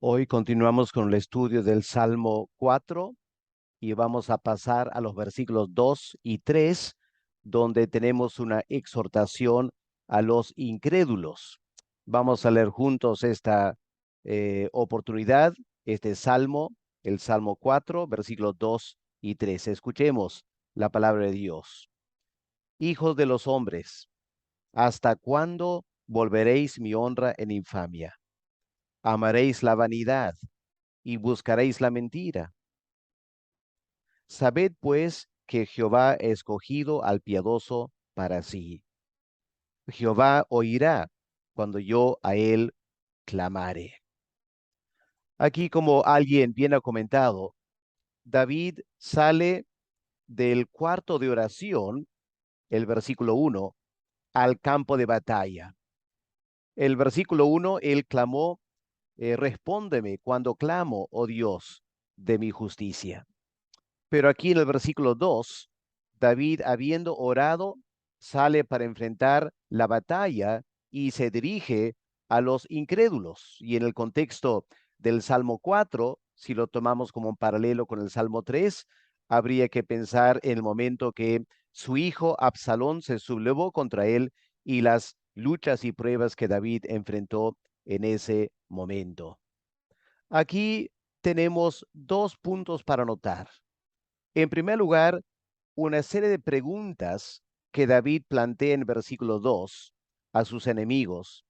Hoy continuamos con el estudio del Salmo 4 y vamos a pasar a los versículos 2 y 3, donde tenemos una exhortación a los incrédulos. Vamos a leer juntos esta oportunidad, este Salmo, el Salmo 4, versículos 2 y 3. Escuchemos la palabra de Dios. Hijos de los hombres, ¿hasta cuándo volveréis mi honra en infamia? Amaréis la vanidad y buscaréis la mentira. Sabed pues que Jehová ha escogido al piadoso para sí. Jehová oirá cuando yo a él clamare. Aquí, como alguien bien ha comentado, David sale del cuarto de oración, el versículo 1, al campo de batalla. El versículo 1, él clamó, respóndeme cuando clamo, oh Dios, de mi justicia. Pero aquí en el versículo 2, David, habiendo orado, sale para enfrentar la batalla y se dirige a los incrédulos. Y en el contexto del Salmo 4, si lo tomamos como un paralelo con el Salmo 3, habría que pensar en el momento que su hijo Absalón se sublevó contra él y las luchas y pruebas que David enfrentó en ese momento. Aquí tenemos dos puntos para notar. En primer lugar, una serie de preguntas que David plantea en versículo 2 a sus enemigos.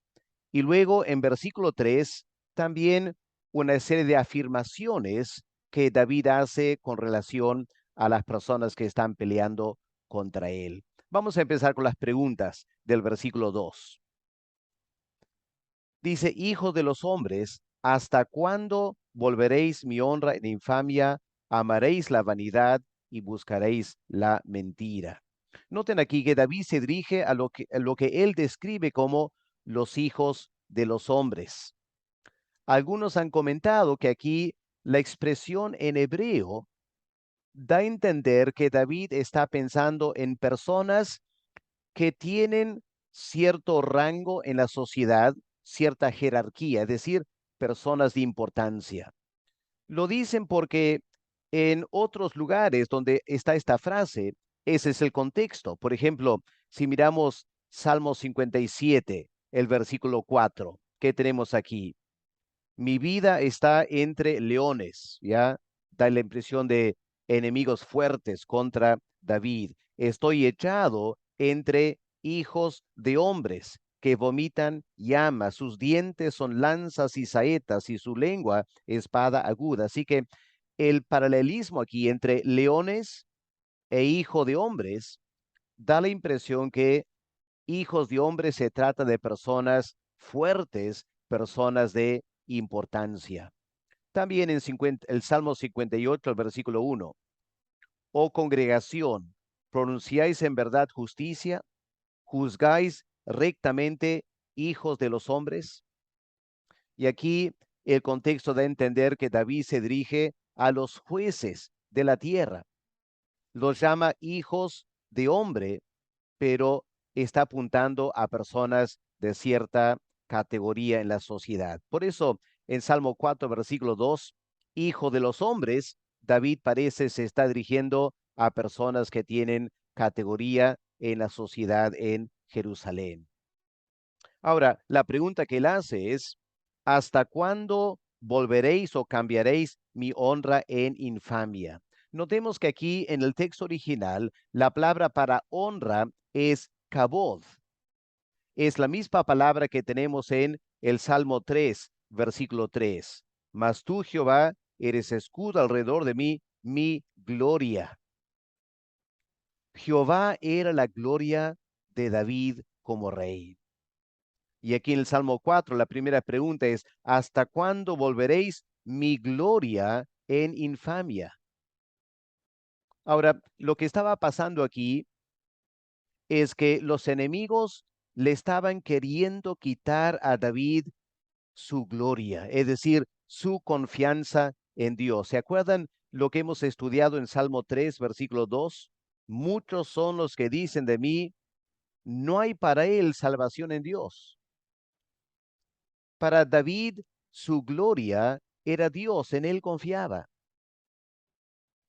Y luego en versículo 3 también una serie de afirmaciones que David hace con relación a las personas que están peleando contra él. Vamos a empezar con las preguntas del versículo 2. Dice, hijos de los hombres, ¿hasta cuándo volveréis mi honra en infamia? Amaréis la vanidad y buscaréis la mentira. Noten aquí que David se dirige a lo que él describe como los hijos de los hombres. Algunos han comentado que aquí la expresión en hebreo da a entender que David está pensando en personas que tienen cierto rango en la sociedad, cierta jerarquía, es decir, personas de importancia. Lo dicen porque en otros lugares donde está esta frase, ese es el contexto. Por ejemplo, si miramos Salmo 57, el versículo 4, ¿qué tenemos aquí? Mi vida está entre leones, ¿ya? Da la impresión de enemigos fuertes contra David. Estoy echado entre hijos de hombres que vomitan llamas, sus dientes son lanzas y saetas y su lengua espada aguda. Así que el paralelismo aquí entre leones e hijo de hombres da la impresión que hijos de hombres se trata de personas fuertes, personas de importancia. También en el Salmo 58, el versículo 1. Oh congregación, pronunciáis en verdad justicia, juzgáis rectamente, hijos de los hombres. Y aquí el contexto da a entender que David se dirige a los jueces de la tierra. Los llama hijos de hombre, pero está apuntando a personas de cierta categoría en la sociedad. Por eso, en Salmo 4, versículo 2, hijo de los hombres, David parece se está dirigiendo a personas que tienen categoría en la sociedad en Jerusalén. Ahora, la pregunta que él hace es, ¿hasta cuándo volveréis o cambiaréis mi honra en infamia? Notemos que aquí en el texto original, la palabra para honra es kabod. Es la misma palabra que tenemos en el Salmo 3, versículo 3. Mas tú, Jehová, eres escudo alrededor de mí, mi gloria. Jehová era la gloria de David como rey. Y aquí en el Salmo 4, la primera pregunta es, ¿hasta cuándo volveréis mi gloria en infamia? Ahora, lo que estaba pasando aquí es que los enemigos le estaban queriendo quitar a David su gloria, es decir, su confianza en Dios. ¿Se acuerdan lo que hemos estudiado en Salmo 3, versículo 2? Muchos son los que dicen de mí, no hay para él salvación en Dios. Para David, su gloria era Dios, en él confiaba.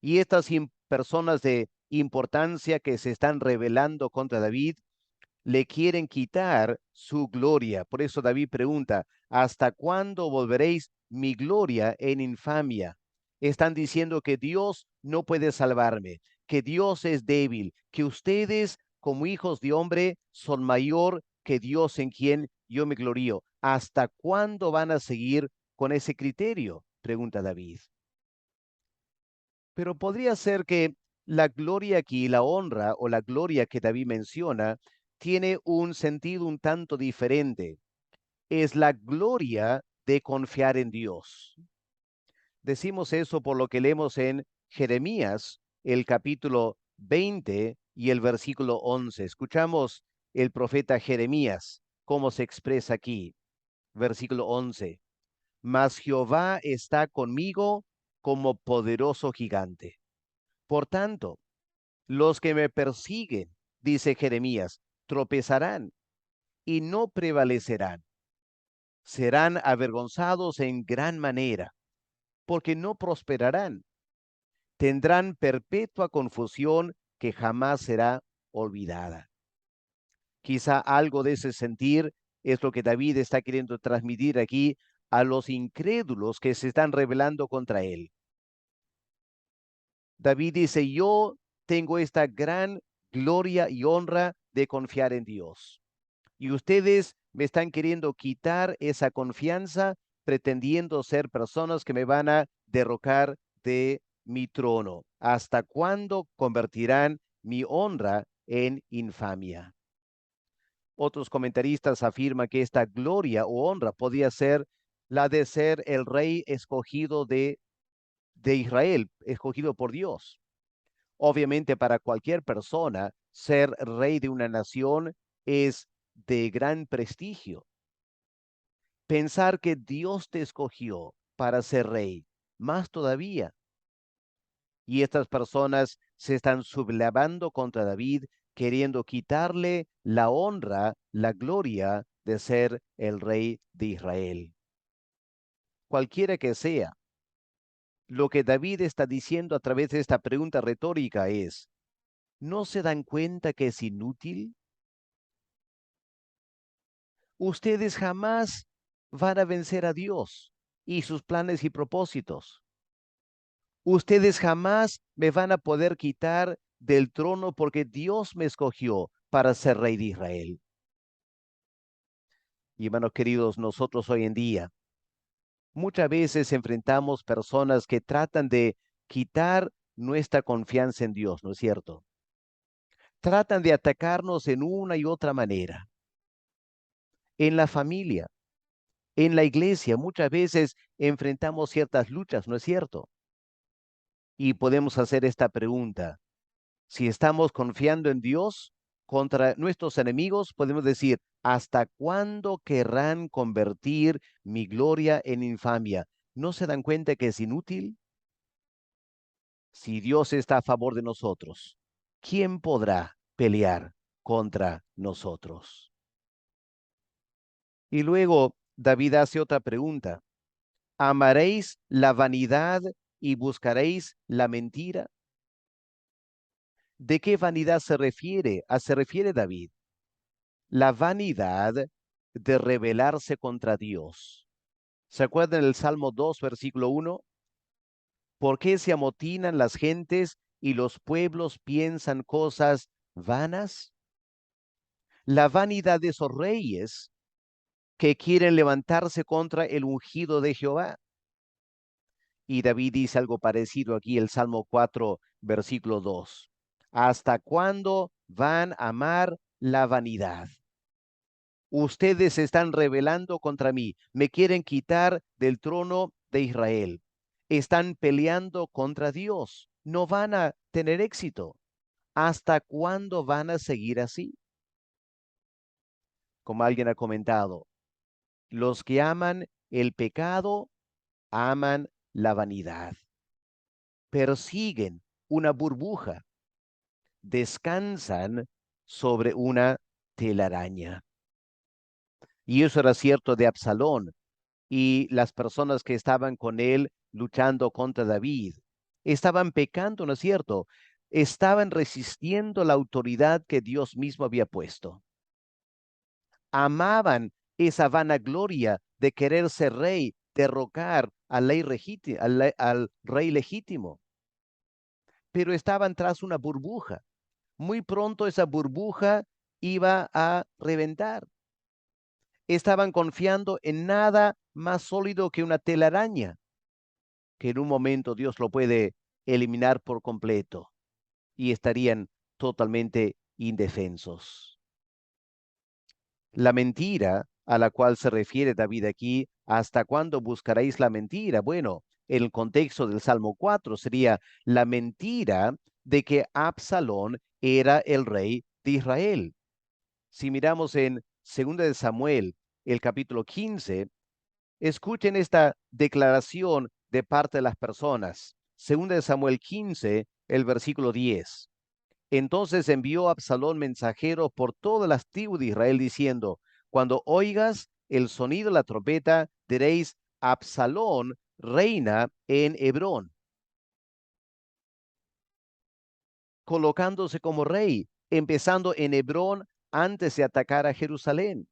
Y estas personas de importancia que se están rebelando contra David le quieren quitar su gloria. Por eso David pregunta, ¿hasta cuándo volveréis mi gloria en infamia? Están diciendo que Dios no puede salvarme, que Dios es débil, que ustedes como hijos de hombre son mayor que Dios en quien yo me glorío. ¿Hasta cuándo van a seguir con ese criterio? Pregunta David. Pero podría ser que la gloria aquí, la honra o la gloria que David menciona, tiene un sentido un tanto diferente. Es la gloria de confiar en Dios. Decimos eso por lo que leemos en Jeremías, el capítulo 20 y el versículo 11. Escuchamos el profeta Jeremías, cómo se expresa aquí. Versículo 11. Mas Jehová está conmigo como poderoso gigante. Por tanto, los que me persiguen, dice Jeremías, tropezarán y no prevalecerán. Serán avergonzados en gran manera, porque no prosperarán. Tendrán perpetua confusión que jamás será olvidada. Quizá algo de ese sentir es lo que David está queriendo transmitir aquí a los incrédulos que se están rebelando contra él. David dice, yo tengo esta gran gloria y honra de confiar en Dios. Y ustedes me están queriendo quitar esa confianza, pretendiendo ser personas que me van a derrocar de mi trono. ¿Hasta cuándo convertirán mi honra en infamia? Otros comentaristas afirman que esta gloria o honra podía ser la de ser el rey escogido de Israel, escogido por Dios. Obviamente para cualquier persona, ser rey de una nación es de gran prestigio. Pensar que Dios te escogió para ser rey, más todavía. Y estas personas se están sublevando contra David, queriendo quitarle la honra, la gloria de ser el rey de Israel. Cualquiera que sea, lo que David está diciendo a través de esta pregunta retórica es, ¿no se dan cuenta que es inútil? Ustedes jamás van a vencer a Dios y sus planes y propósitos. Ustedes jamás me van a poder quitar del trono porque Dios me escogió para ser rey de Israel. Y hermanos queridos, nosotros hoy en día muchas veces enfrentamos personas que tratan de quitar nuestra confianza en Dios, ¿no es cierto? Tratan de atacarnos en una y otra manera. En la familia, en la iglesia, muchas veces enfrentamos ciertas luchas, ¿no es cierto? Y podemos hacer esta pregunta. Si estamos confiando en Dios contra nuestros enemigos, podemos decir, ¿hasta cuándo querrán convertir mi gloria en infamia? ¿No se dan cuenta que es inútil? Si Dios está a favor de nosotros, ¿quién podrá pelear contra nosotros? Y luego David hace otra pregunta. ¿Amaréis la vanidad y buscaréis la mentira? ¿De qué vanidad se refiere? Se refiere David. La vanidad de rebelarse contra Dios. ¿Se acuerdan del Salmo 2, versículo 1? ¿Por qué se amotinan las gentes y los pueblos piensan cosas vanas? La vanidad de esos reyes que quieren levantarse contra el ungido de Jehová. Y David dice algo parecido aquí, el Salmo 4, versículo 2. ¿Hasta cuándo van a amar la vanidad? Ustedes se están rebelando contra mí, me quieren quitar del trono de Israel. Están peleando contra Dios, no van a tener éxito. ¿Hasta cuándo van a seguir así? Como alguien ha comentado, los que aman el pecado aman la vanidad, persiguen una burbuja, descansan sobre una telaraña. Y eso era cierto de Absalón. y las personas que estaban con él luchando contra David estaban pecando, ¿no es cierto? Estaban resistiendo la autoridad que Dios mismo había puesto. Amaban esa vanagloria de querer ser rey, derrocar al rey legítimo, pero estaban tras una burbuja. Muy pronto esa burbuja iba a reventar. Estaban confiando en nada más sólido que una telaraña, que en un momento Dios lo puede eliminar por completo y estarían totalmente indefensos. La mentira a la cual se refiere David aquí, ¿hasta cuándo buscaréis la mentira? Bueno, en el contexto del Salmo 4 sería la mentira de que Absalón era el rey de Israel. Si miramos en 2 de Samuel, el capítulo 15, escuchen esta declaración de parte de las personas. 2 de Samuel 15, el versículo 10. Entonces envió Absalón mensajeros por todas las tribus de Israel diciendo, cuando oigas el sonido de la trompeta, diréis, Absalón reina en Hebrón, colocándose como rey, empezando en Hebrón antes de atacar a Jerusalén.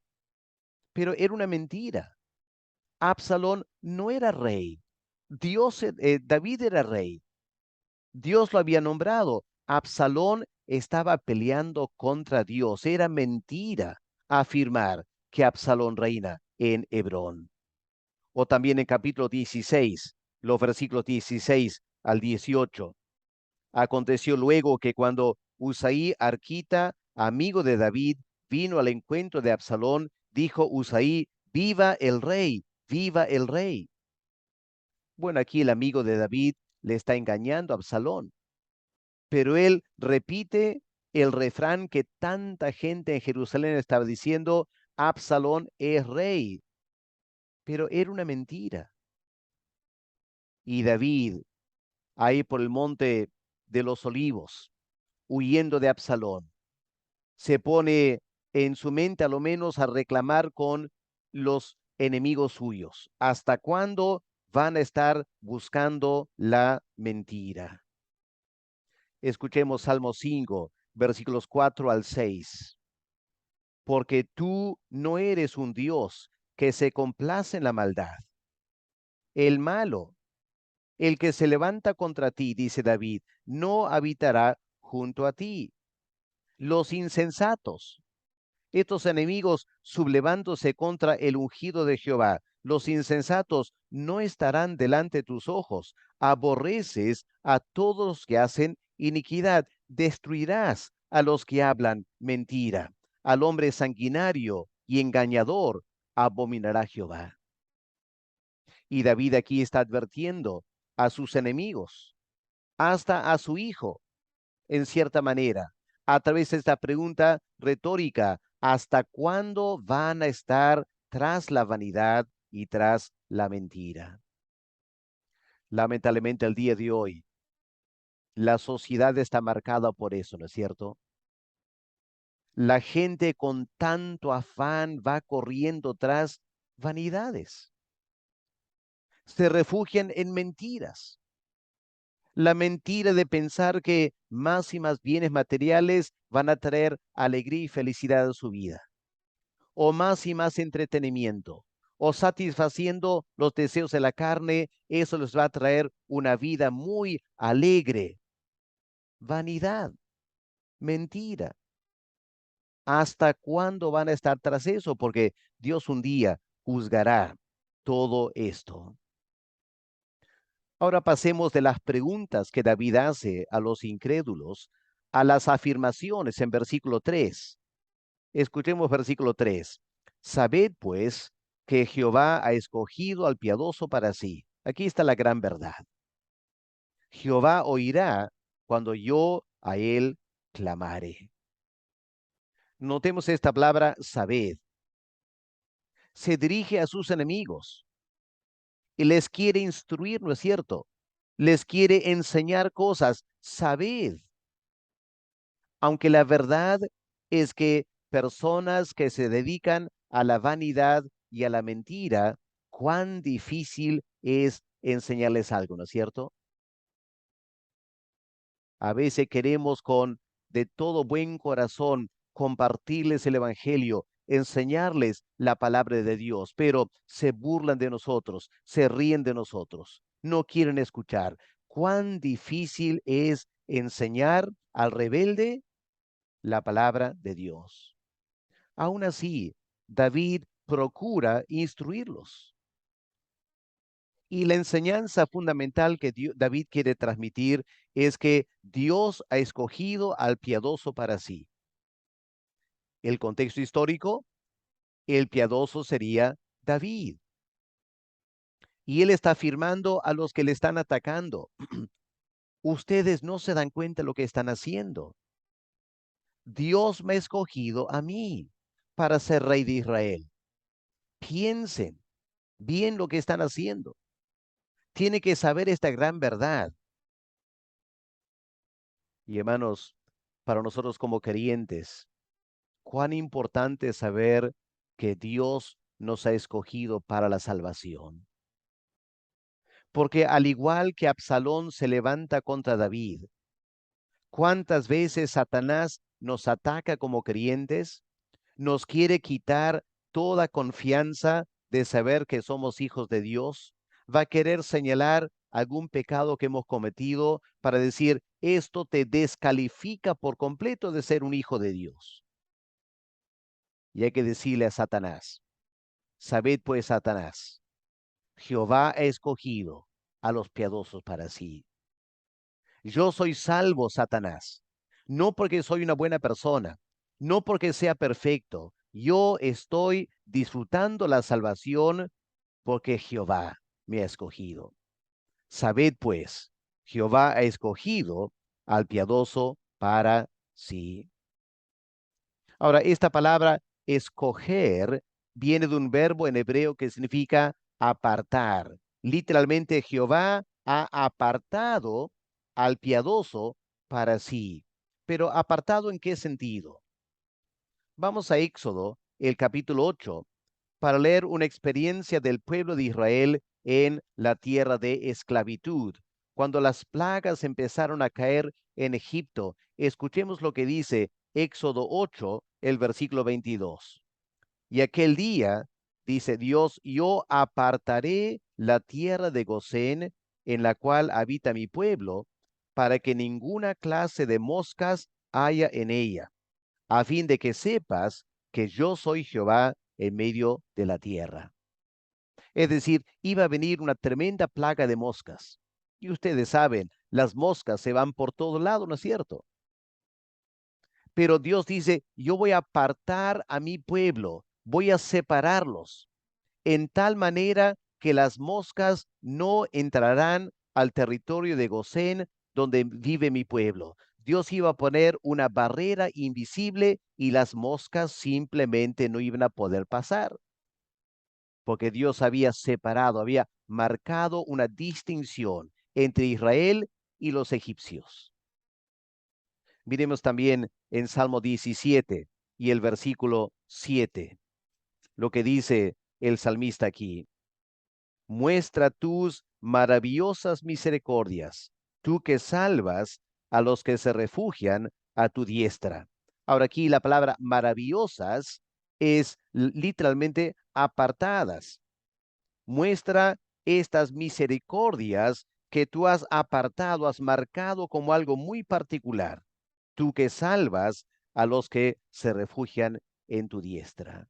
Pero era una mentira. Absalón no era rey. David era rey. Dios lo había nombrado. Absalón estaba peleando contra Dios. Era mentira afirmar que Absalón reina en Hebrón. O también en capítulo 16, los versículos 16 al 18. Aconteció luego que cuando Usaí Arquita, amigo de David, vino al encuentro de Absalón, dijo Usaí, viva el rey, viva el rey. Bueno, aquí el amigo de David le está engañando a Absalón, pero él repite el refrán que tanta gente en Jerusalén estaba diciendo, Absalón es rey, pero era una mentira. Y David, ahí por el monte de los olivos, huyendo de Absalón, se pone en su mente a lo menos a reclamar con los enemigos suyos. ¿Hasta cuándo van a estar buscando la mentira? Escuchemos Salmo 5, versículos 4 al 6. Porque tú no eres un Dios que se complace en la maldad. El malo, el que se levanta contra ti, dice David, no habitará junto a ti. Los insensatos, estos enemigos sublevándose contra el ungido de Jehová, los insensatos no estarán delante de tus ojos. Aborreces a todos los que hacen iniquidad. Destruirás a los que hablan mentira. Al hombre sanguinario y engañador abominará Jehová. Y David aquí está advirtiendo a sus enemigos, hasta a su hijo, en cierta manera, a través de esta pregunta retórica, ¿hasta cuándo van a estar tras la vanidad y tras la mentira? Lamentablemente, el día de hoy, la sociedad está marcada por eso, ¿no es cierto? La gente con tanto afán va corriendo tras vanidades. Se refugian en mentiras. La mentira de pensar que más y más bienes materiales van a traer alegría y felicidad a su vida, o más y más entretenimiento, o satisfaciendo los deseos de la carne, eso les va a traer una vida muy alegre. Vanidad, mentira. ¿Hasta cuándo van a estar tras eso? Porque Dios un día juzgará todo esto. Ahora pasemos de las preguntas que David hace a los incrédulos a las afirmaciones en versículo 3. Escuchemos versículo 3. Sabed pues que Jehová ha escogido al piadoso para sí. Aquí está la gran verdad. Jehová oirá cuando yo a él clamare. Notemos esta palabra sabed. Se dirige a sus enemigos y les quiere instruir, ¿no es cierto? Les quiere enseñar cosas. Sabed. Aunque la verdad es que personas que se dedican a la vanidad y a la mentira cuán difícil es enseñarles algo, ¿no es cierto? A veces queremos con de todo buen corazón compartirles el Evangelio, enseñarles la palabra de Dios, pero se burlan de nosotros, se ríen de nosotros, no quieren escuchar. Cuán difícil es enseñar al rebelde la palabra de Dios. Aún así, David procura instruirlos. Y la enseñanza fundamental que David quiere transmitir es que Dios ha escogido al piadoso para sí. El contexto histórico, el piadoso sería David. Y él está afirmando a los que le están atacando, ustedes no se dan cuenta de lo que están haciendo. Dios me ha escogido a mí para ser rey de Israel. Piensen bien lo que están haciendo. Tiene que saber esta gran verdad. Y hermanos, para nosotros como creyentes, cuán importante es saber que Dios nos ha escogido para la salvación. Porque al igual que Absalón se levanta contra David, ¿cuántas veces Satanás nos ataca como creyentes? Nos quiere quitar toda confianza de saber que somos hijos de Dios. Va a querer señalar algún pecado que hemos cometido para decir, esto te descalifica por completo de ser un hijo de Dios. Y hay que decirle a Satanás, sabed pues, Satanás, Jehová ha escogido a los piadosos para sí. Yo soy salvo, Satanás, no porque soy una buena persona, no porque sea perfecto. Yo estoy disfrutando la salvación porque Jehová me ha escogido. Sabed pues, Jehová ha escogido al piadoso para sí. Ahora, esta palabra escoger viene de un verbo en hebreo que significa apartar. Literalmente, Jehová ha apartado al piadoso para sí. Pero apartado ¿en qué sentido? Vamos a Éxodo, el capítulo 8, para leer una experiencia del pueblo de Israel en la tierra de esclavitud. Cuando las plagas empezaron a caer en Egipto, escuchemos lo que dice Éxodo 8, el versículo 22. Y aquel día, dice Dios, yo apartaré la tierra de Gosén, en la cual habita mi pueblo, para que ninguna clase de moscas haya en ella, a fin de que sepas que yo soy Jehová en medio de la tierra. Es decir, iba a venir una tremenda plaga de moscas. Y ustedes saben, las moscas se van por todo lado, ¿no es cierto? Pero Dios dice, yo voy a apartar a mi pueblo, voy a separarlos, en tal manera que las moscas no entrarán al territorio de Gosén, donde vive mi pueblo. Dios iba a poner una barrera invisible y las moscas simplemente no iban a poder pasar, porque Dios había separado, había marcado una distinción entre Israel y los egipcios. Miremos también en Salmo 17 y el versículo 7, lo que dice el salmista aquí. Muestra tus maravillosas misericordias, tú que salvas a los que se refugian a tu diestra. Ahora aquí la palabra maravillosas es literalmente apartadas. Muestra estas misericordias que tú has apartado, has marcado como algo muy particular, tú que salvas a los que se refugian en tu diestra.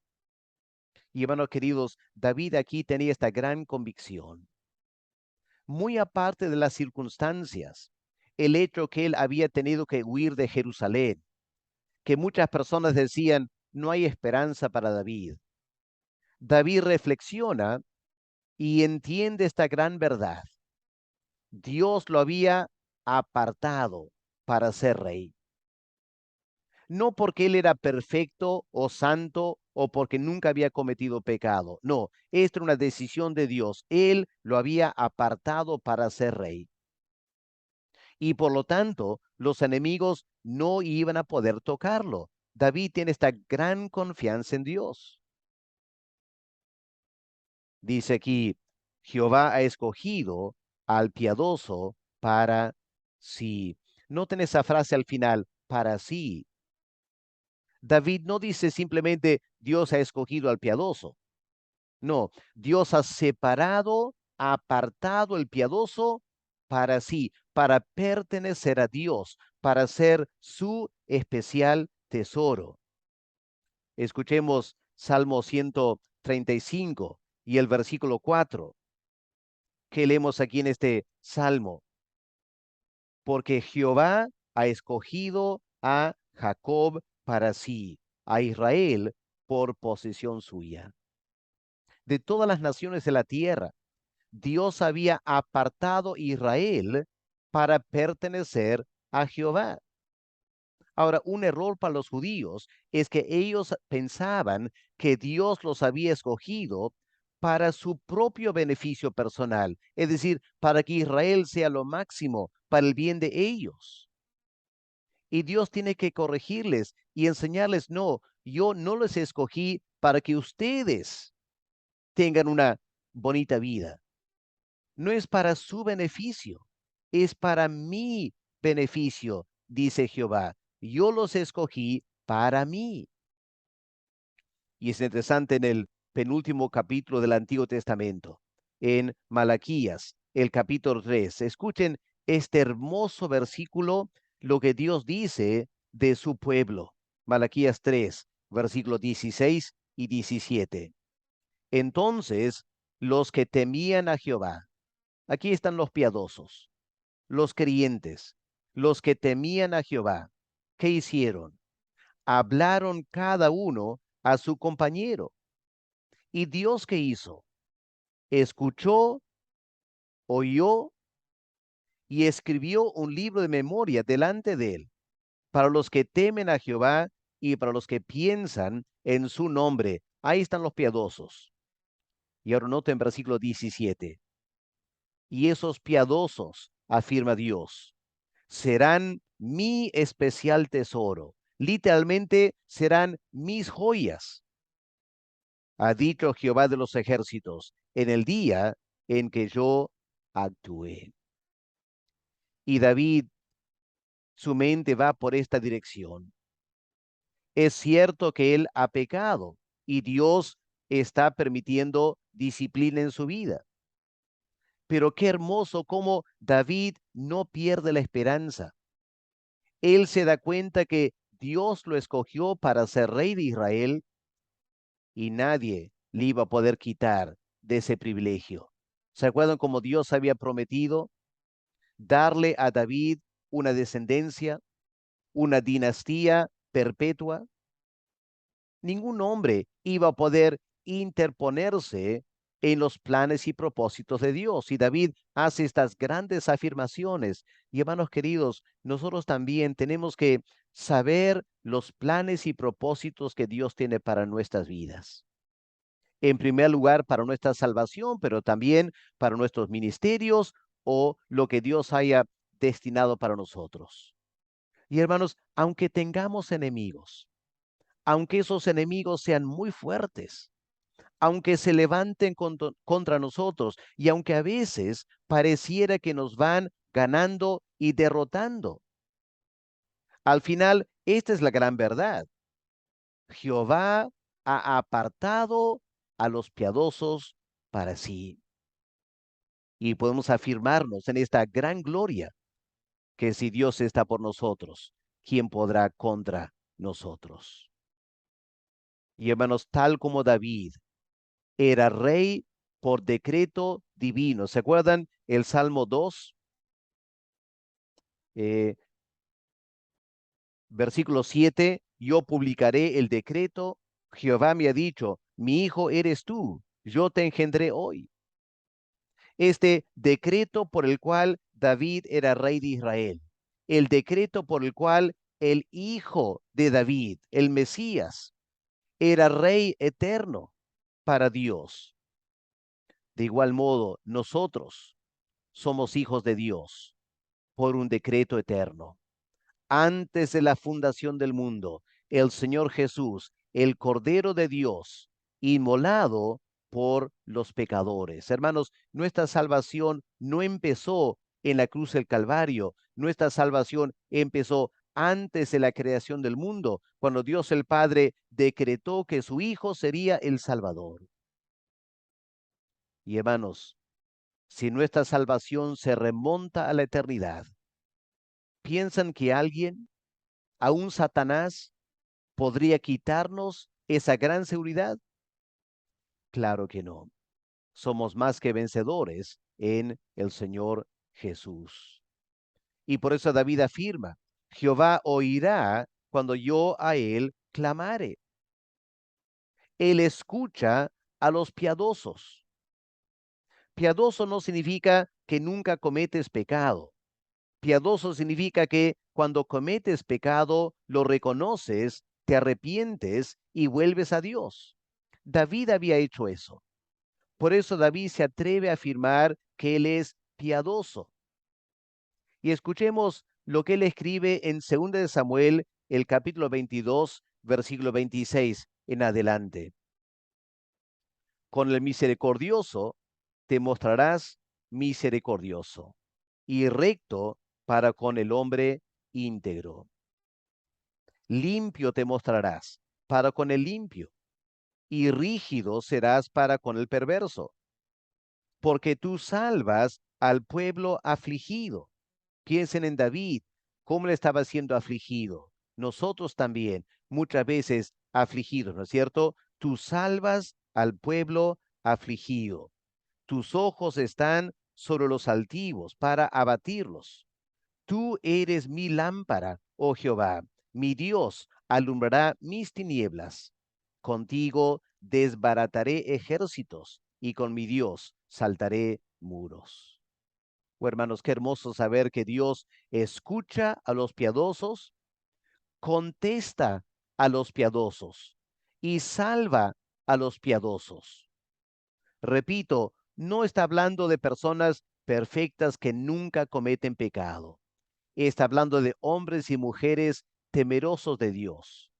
Y hermanos queridos, David aquí tenía esta gran convicción, muy aparte de las circunstancias, el hecho que él había tenido que huir de Jerusalén, que muchas personas decían, no hay esperanza para David. David reflexiona y entiende esta gran verdad. Dios lo había apartado para ser rey. No porque él era perfecto o santo o porque nunca había cometido pecado. No, esta era una decisión de Dios. Él lo había apartado para ser rey. Y por lo tanto, los enemigos no iban a poder tocarlo. David tiene esta gran confianza en Dios. Dice aquí, Jehová ha escogido al piadoso para sí. Noten esa frase al final, para sí. David no dice simplemente Dios ha escogido al piadoso. No, Dios ha separado, ha apartado el piadoso para sí, para pertenecer a Dios, para ser su especial tesoro. Escuchemos Salmo 135 y el versículo 4 que leemos aquí en este salmo. Porque Jehová ha escogido a Jacob para sí, a Israel por posesión suya. De todas las naciones de la tierra, Dios había apartado a Israel para pertenecer a Jehová. Ahora, un error para los judíos es que ellos pensaban que Dios los había escogido para su propio beneficio personal, es decir, para que Israel sea lo máximo para el bien de ellos. Y Dios tiene que corregirles y enseñarles, no, yo no les escogí para que ustedes tengan una bonita vida. No es para su beneficio, es para mi beneficio, dice Jehová. Yo los escogí para mí. Y es interesante en el penúltimo capítulo del Antiguo Testamento, en Malaquías, el capítulo 3. Escuchen este hermoso versículo, lo que Dios dice de su pueblo. Malaquías 3, versículos 16 y 17. Entonces, los que temían a Jehová, aquí están los piadosos, los creyentes, los que temían a Jehová, ¿qué hicieron? Hablaron cada uno a su compañero. ¿Y Dios qué hizo? Escuchó, oyó y escribió un libro de memoria delante de él, para los que temen a Jehová y para los que piensan en su nombre. Ahí están los piadosos. Y ahora nota en versículo 17. Y esos piadosos, afirma Dios, serán mi especial tesoro. Literalmente serán mis joyas, ha dicho Jehová de los ejércitos, en el día en que yo actué. Y David, su mente va por esta dirección. Es cierto que él ha pecado y Dios está permitiendo disciplina en su vida. Pero qué hermoso cómo David no pierde la esperanza. Él se da cuenta que Dios lo escogió para ser rey de Israel y nadie le iba a poder quitar de ese privilegio. ¿Se acuerdan cómo Dios había prometido darle a David una descendencia, una dinastía perpetua? Ningún hombre iba a poder interponerse en los planes y propósitos de Dios. Y David hace estas grandes afirmaciones. Y hermanos queridos, nosotros también tenemos que saber los planes y propósitos que Dios tiene para nuestras vidas. En primer lugar, para nuestra salvación, pero también para nuestros ministerios o lo que Dios haya destinado para nosotros. Y hermanos, aunque tengamos enemigos, aunque esos enemigos sean muy fuertes, aunque se levanten contra nosotros y aunque a veces pareciera que nos van ganando y derrotando, al final, esta es la gran verdad. Jehová ha apartado a los piadosos para sí. Y podemos afirmarnos en esta gran gloria que si Dios está por nosotros, ¿quién podrá contra nosotros? Y hermanos, tal como David era rey por decreto divino. ¿Se acuerdan el Salmo 2, eh, versículo 7? Yo publicaré el decreto. Jehová me ha dicho, mi hijo eres tú, yo te engendré hoy. Este decreto por el cual David era rey de Israel, el decreto por el cual el hijo de David, el Mesías, era rey eterno para Dios. De igual modo, nosotros somos hijos de Dios por un decreto eterno. Antes de la fundación del mundo, el Señor Jesús, el Cordero de Dios, inmolado por los pecadores. Hermanos, nuestra salvación no empezó en la cruz del Calvario. Nuestra salvación empezó antes de la creación del mundo, cuando Dios el Padre decretó que su Hijo sería el Salvador. Y hermanos, si nuestra salvación se remonta a la eternidad, ¿piensan que alguien, aún Satanás, podría quitarnos esa gran seguridad? Claro que no. Somos más que vencedores en el Señor Jesús. Y por eso David afirma, Jehová oirá cuando yo a él clamare. Él escucha a los piadosos. Piadoso no significa que nunca cometes pecado. Piadoso significa que cuando cometes pecado, lo reconoces, te arrepientes y vuelves a Dios. David había hecho eso. Por eso David se atreve a afirmar que él es piadoso. Y escuchemos lo que él escribe en 2 de Samuel, el capítulo 22, versículo 26 en adelante. Con el misericordioso te mostrarás misericordioso y recto para con el hombre íntegro. Limpio te mostrarás para con el limpio y rígido serás para con el perverso, porque tú salvas al pueblo afligido. Piensen en David, cómo le estaba siendo afligido. Nosotros también, muchas veces afligidos, ¿no es cierto? Tú salvas al pueblo afligido. Tus ojos están sobre los altivos para abatirlos. Tú eres mi lámpara, oh Jehová, mi Dios, alumbrará mis tinieblas. Contigo desbarataré ejércitos y con mi Dios saltaré muros. Oh, hermanos, qué hermoso saber que Dios escucha a los piadosos, contesta a los piadosos y salva a los piadosos. Repito, no está hablando de personas perfectas que nunca cometen pecado. Está hablando de hombres y mujeres temerosos de Dios,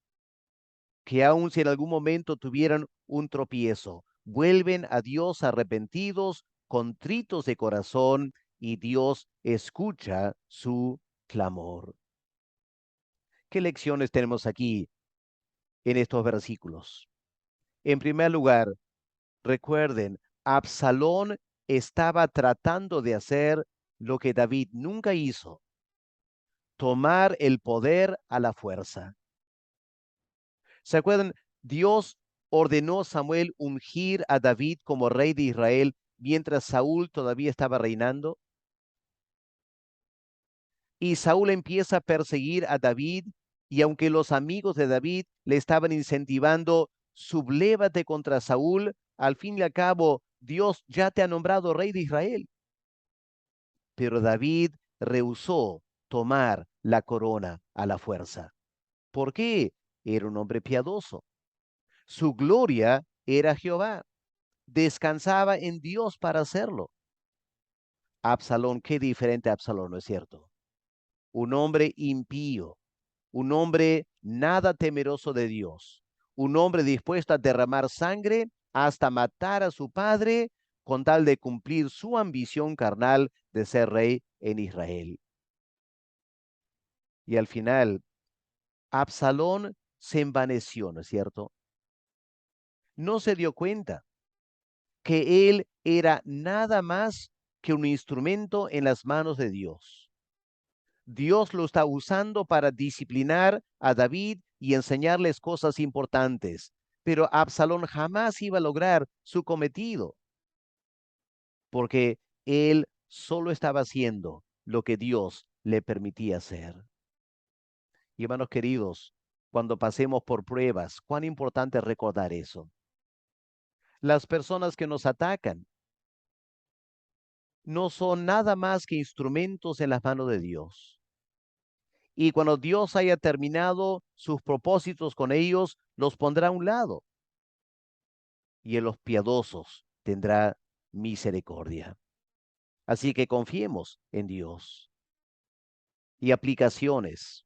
que aun si en algún momento tuvieran un tropiezo, vuelven a Dios arrepentidos, contritos de corazón, y Dios escucha su clamor. ¿Qué lecciones tenemos aquí en estos versículos? En primer lugar, recuerden, Absalón estaba tratando de hacer lo que David nunca hizo, tomar el poder a la fuerza. ¿Se acuerdan? Dios ordenó a Samuel ungir a David como rey de Israel mientras Saúl todavía estaba reinando. Y Saúl empieza a perseguir a David, y aunque los amigos de David le estaban incentivando, sublévate contra Saúl, al fin y al cabo, Dios ya te ha nombrado rey de Israel. Pero David rehusó tomar la corona a la fuerza. ¿Por qué? Era un hombre piadoso. Su gloria era Jehová. Descansaba en Dios para hacerlo. Absalón, qué diferente a Absalón, ¿no es cierto? Un hombre impío, un hombre nada temeroso de Dios, un hombre dispuesto a derramar sangre hasta matar a su padre con tal de cumplir su ambición carnal de ser rey en Israel. Y al final, Absalón se envaneció, ¿no es cierto? No se dio cuenta que él era nada más que un instrumento en las manos de Dios. Dios lo está usando para disciplinar a David y enseñarles cosas importantes, pero Absalón jamás iba a lograr su cometido, porque él solo estaba haciendo lo que Dios le permitía hacer. Y hermanos queridos, cuando pasemos por pruebas, cuán importante es recordar eso. Las personas que nos atacan no son nada más que instrumentos en las manos de Dios. Y cuando Dios haya terminado sus propósitos con ellos, los pondrá a un lado. Y en los piadosos tendrá misericordia. Así que confiemos en Dios. Y aplicaciones.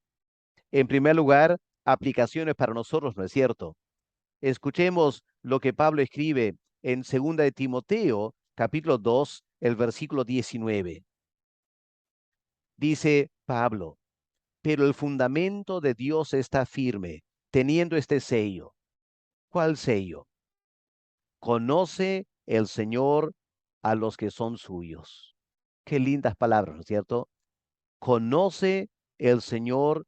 En primer lugar, aplicaciones para nosotros, ¿no es cierto? Escuchemos lo que Pablo escribe en 2 de Timoteo, capítulo 2, el versículo 19. Dice Pablo, pero el fundamento de Dios está firme, teniendo este sello. ¿Cuál sello? Conoce el Señor a los que son suyos. Qué lindas palabras, ¿no es cierto? Conoce el Señor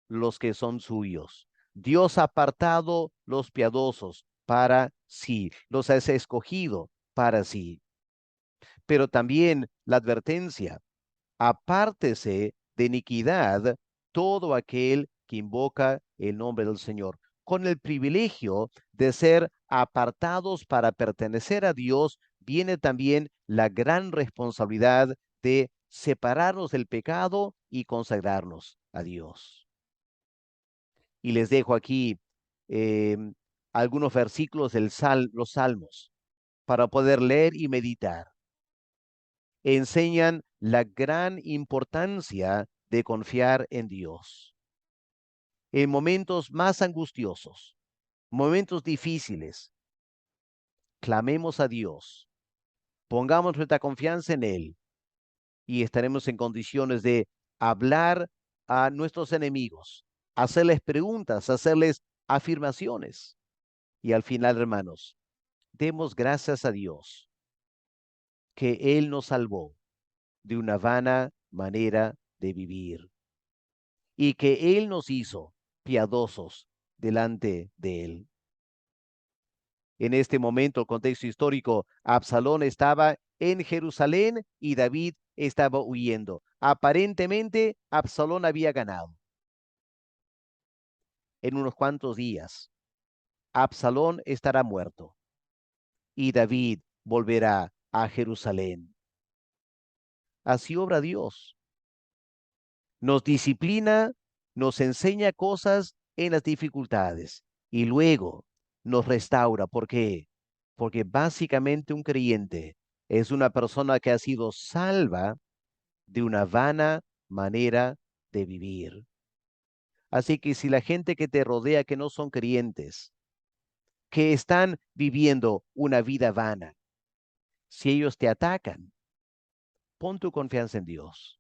los que son suyos. Dios ha apartado los piadosos para sí, los has escogido para sí. Pero también la advertencia, apártese de iniquidad todo aquel que invoca el nombre del Señor, con el privilegio de ser apartados para pertenecer a Dios, viene también la gran responsabilidad de separarnos del pecado y consagrarnos a Dios. Y les dejo aquí eh, algunos versículos los salmos para poder leer y meditar. Enseñan la gran importancia de confiar en Dios. En momentos más angustiosos, momentos difíciles, clamemos a Dios, pongamos nuestra confianza en Él y estaremos en condiciones de hablar a nuestros enemigos, hacerles preguntas, hacerles afirmaciones. Y al final, hermanos, demos gracias a Dios que Él nos salvó de una vana manera de vivir y que Él nos hizo piadosos delante de Él. En este momento, el contexto histórico, Absalón estaba en Jerusalén y David estaba huyendo. Aparentemente, Absalón había ganado. En unos cuantos días, Absalón estará muerto y David volverá a Jerusalén. Así obra Dios. Nos disciplina, nos enseña cosas en las dificultades y luego nos restaura. ¿Por qué? Porque básicamente un creyente es una persona que ha sido salva de una vana manera de vivir. Así que si la gente que te rodea que no son creyentes, que están viviendo una vida vana, si ellos te atacan, pon tu confianza en Dios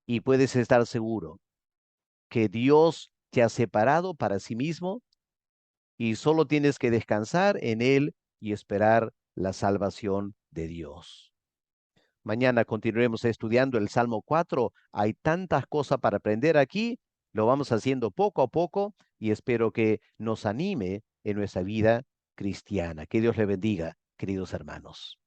y puedes estar seguro que Dios te ha separado para sí mismo y solo tienes que descansar en Él y esperar la salvación de Dios. Mañana continuaremos estudiando el Salmo 4. Hay tantas cosas para aprender aquí. Lo vamos haciendo poco a poco y espero que nos anime en nuestra vida cristiana. Que Dios le bendiga, queridos hermanos.